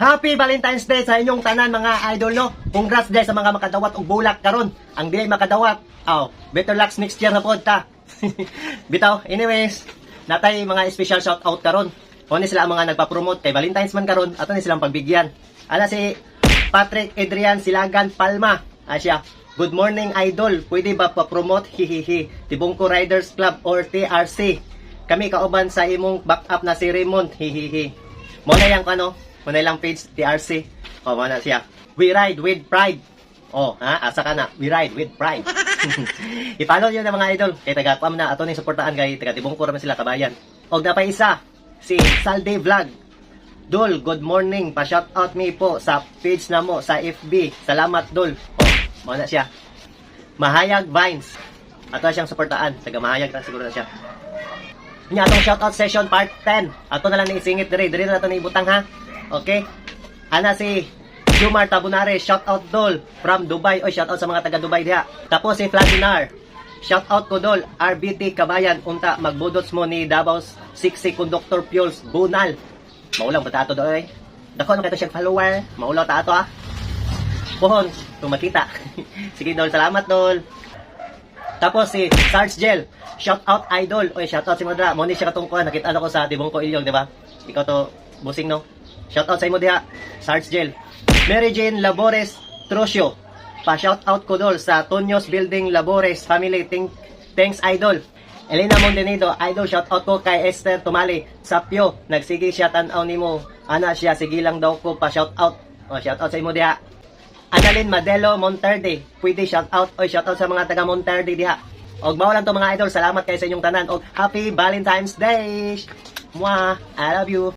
Happy Valentine's Day sa inyong tanan mga idol no. Congrats day sa mga makadawat og bulak karon. Ang dili makadawat, better luck next year na pod ta. Bitaw, anyways, natay mga special shout out karon. Oni sila ang mga nagpa-promote kay Valentine's man karon, ato ni silang pagbigyan. Ala si Patrick Adrian Silagan Palma. Asya, good morning idol. Pwede ba pa-promote? Hihihi. Tibungko Riders Club or TRC. Kami kauban sa imong backup na si Raymond. Hihihi. Mo na yang ano? Muna lang page TRC. Muna siya. We ride with pride. Asa ka na. We ride with pride. I-follow nyo na mga idol. Kaya taga-kwam na. Ato na suportaan kay taga-tibong ko naman sila kabayan. Og na pa isa. Si Salde Vlog. Dol, good morning. Pa-shoutout me po sa page na mo sa FB. Salamat, Dol. Muna siya. Mahayag Vines. Ato siyang suportaan. Taga-mahayag na siguro na siya. Nya atong shoutout session part 10. Ato na lang ni isingit dire. Dire na ato na ibutang ha. Okay? Ana si Jumar Tabunare, shout out Dol from Dubai. Shout out sa mga taga Dubai diha. Tapos si Fladinar, shout out ko Dol, RBT Kabayan, unta magbudots mo ni Davao 60 Conductor Fuels Bunal. Maulang ba tato doy? Dako na kato siya follower, maulaw ta ato ha. Pohon, kung makita. Sige Dol, salamat Dol. Tapos si Sarge Gel, shout out idol. Shout out si Madra. Mo ni siya katungkuan, nakita ko sa Tibong ko Ilyong, di ba? Ikaw to busing no. Shout out sa imo diha, Sarge Gel. Mary Jane Labores Trosio. Pa-shout out ko Dol sa Tonyos Building Labores Family. Thanks idol. Elena Montenegro, idol, shout out ko kay Esther Tumali Sapyo. Nagsige siya tan-aw nimo. Ana siya, sige lang daw ko pa-shout out. Shout out sa imo diha. Annalyn Madelo Monterde. Pwede shout out. Shout out sa mga taga Monterde diha. Og mao lang to mga idol. Salamat kay sa inyong tanan og Happy Valentine's Day. Mwah, I love you.